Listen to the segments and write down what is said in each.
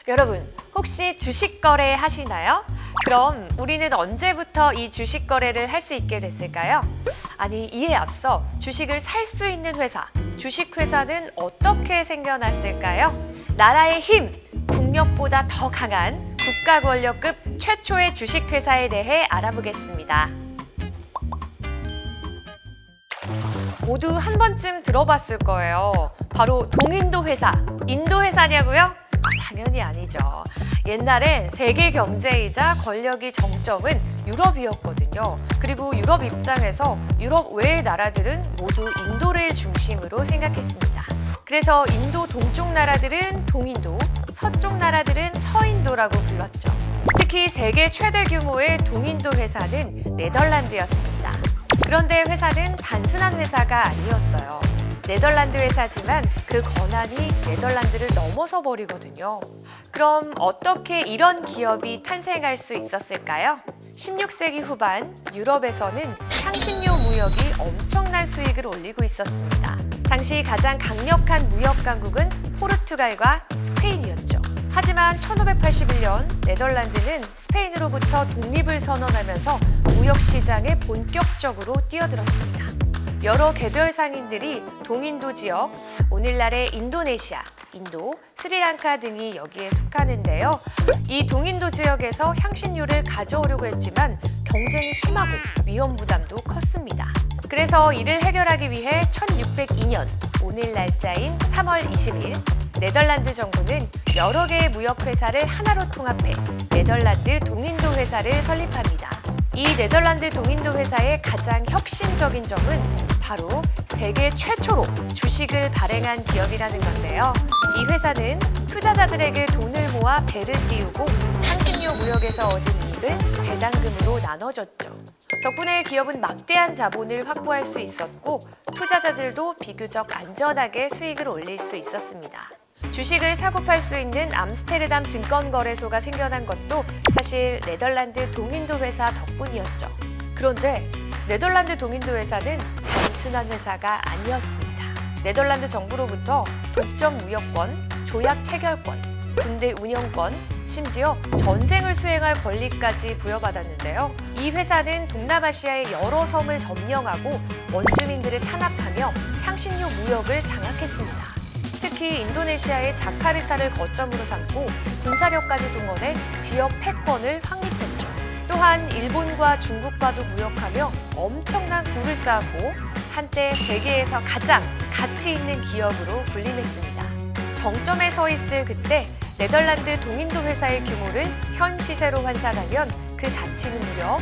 여러분, 혹시 주식 거래 하시나요? 그럼 우리는 언제부터 이 주식 거래를 할 수 있게 됐을까요? 아니, 이에 앞서 주식을 살 수 있는 회사, 주식 회사는 어떻게 생겨났을까요? 나라의 힘, 국력보다 더 강한 국가 권력급 최초의 주식 회사에 대해 알아보겠습니다. 모두 한 번쯤 들어봤을 거예요. 바로 동인도 회사, 인도 회사냐고요? 당연히 아니죠. 옛날엔 세계 경제이자 권력의 정점은 유럽이었거든요. 그리고 유럽 입장에서 유럽 외의 나라들은 모두 인도를 중심으로 생각했습니다. 그래서 인도 동쪽 나라들은 동인도, 서쪽 나라들은 서인도라고 불렀죠. 특히 세계 최대 규모의 동인도 회사는 네덜란드였습니다. 그런데 회사는 단순한 회사가 아니었어요. 네덜란드 회사지만 그 권한이 네덜란드를 넘어서 버리거든요. 그럼 어떻게 이런 기업이 탄생할 수 있었을까요? 16세기 후반 유럽에서는 향신료 무역이 엄청난 수익을 올리고 있었습니다. 당시 가장 강력한 무역 강국은 포르투갈과 스페인이었죠. 하지만 1581년 네덜란드는 스페인으로부터 독립을 선언하면서 무역 시장에 본격적으로 뛰어들었습니다. 여러 개별 상인들이 동인도 지역, 오늘날의 인도네시아, 인도, 스리랑카 등이 여기에 속하는데요. 이 동인도 지역에서 향신료를 가져오려고 했지만 경쟁이 심하고 위험 부담도 컸습니다. 그래서 이를 해결하기 위해 1602년 오늘 날짜인 3월 20일 네덜란드 정부는 여러 개의 무역회사를 하나로 통합해 네덜란드 동인도 회사를 설립합니다. 이 네덜란드 동인도 회사의 가장 혁신적인 점은 바로 세계 최초로 주식을 발행한 기업이라는 건데요. 이 회사는 투자자들에게 돈을 모아 배를 띄우고 향신료 무역에서 얻은 이익을 배당금으로 나눠줬죠. 덕분에 기업은 막대한 자본을 확보할 수 있었고 투자자들도 비교적 안전하게 수익을 올릴 수 있었습니다. 주식을 사고 팔 수 있는 암스테르담 증권거래소가 생겨난 것도 사실 네덜란드 동인도 회사 덕분이었죠. 그런데 네덜란드 동인도 회사는 단순한 회사가 아니었습니다. 네덜란드 정부로부터 독점 무역권, 조약 체결권, 군대 운영권, 심지어 전쟁을 수행할 권리까지 부여받았는데요. 이 회사는 동남아시아의 여러 섬을 점령하고 원주민들을 탄압하며 향신료 무역을 장악했습니다. 특히 인도네시아의 자카르타를 거점으로 삼고 군사력까지 동원해 지역 패권을 확립했죠. 또한 일본과 중국과도 무역하며 엄청난 부를 쌓았고 한때 세계에서 가장 가치 있는 기업으로 군림했습니다. 정점에 서 있을 그때 네덜란드 동인도 회사의 규모를 현 시세로 환산하면 그 가치는 무려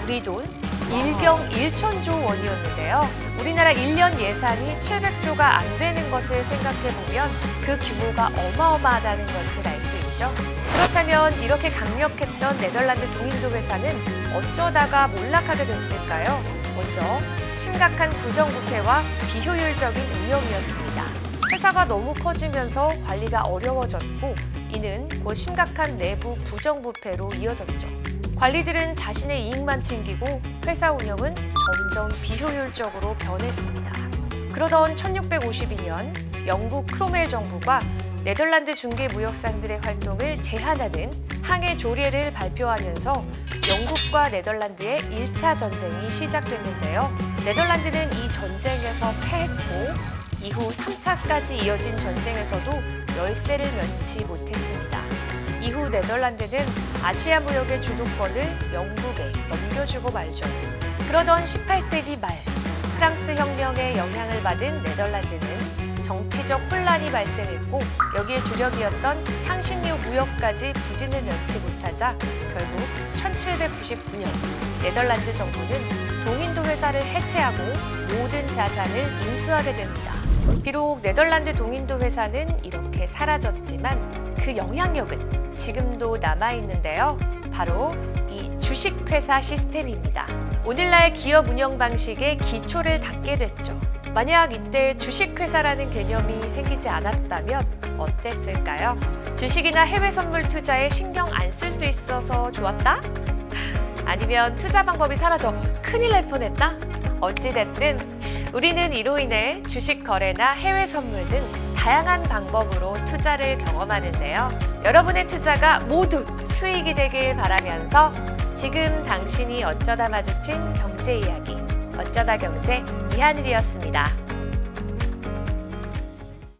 우리 돈 1경 1천조 원이었는데요. 우리나라 1년 예산이 700조가 안 되는 것을 생각해보면 그 규모가 어마어마하다는 것을 알 수 있죠. 그렇다면 이렇게 강력했던 네덜란드 동인도 회사는 어쩌다가 몰락하게 됐을까요? 먼저 심각한 부정부패와 비효율적인 운영이었습니다. 회사가 너무 커지면서 관리가 어려워졌고 이는 곧 심각한 내부 부정부패로 이어졌죠. 관리들은 자신의 이익만 챙기고 회사 운영은 점점 비효율적으로 변했습니다. 그러던 1652년 영국 크로멜 정부가 네덜란드 중개무역상들의 활동을 제한하는 항해 조례를 발표하면서 영국과 네덜란드의 1차 전쟁이 시작됐는데요. 네덜란드는 이 전쟁에서 패했고 이후 3차까지 이어진 전쟁에서도 열세를 면치 못했습니다. 이후 네덜란드는 아시아 무역의 주도권을 영국에 넘겨주고 말죠. 그러던 18세기 말 프랑스 혁명의 영향을 받은 네덜란드는 정치적 혼란이 발생했고 여기에 주력이었던 향신료 무역까지 부진을 면치 못하자 결국 1799년 네덜란드 정부는 동인도 회사를 해체하고 모든 자산을 인수하게 됩니다. 비록 네덜란드 동인도 회사는 이렇게 사라졌지만 그 영향력은 지금도 남아있는데요. 바로 이 주식회사 시스템입니다. 오늘날 기업 운영 방식의 기초를 닦게 됐죠. 만약 이때 주식회사라는 개념이 생기지 않았다면 어땠을까요? 주식이나 해외 선물 투자에 신경 안 쓸 수 있어서 좋았다? 아니면 투자 방법이 사라져 큰일 날 뻔했다? 어찌됐든 우리는 이로 인해 주식 거래나 해외 선물 등 다양한 방법으로 투자를 경험하는데요. 여러분의 투자가 모두 수익이 되길 바라면서 지금 당신이 어쩌다 마주친 경제 이야기, 어쩌다 경제 이하늘이었습니다.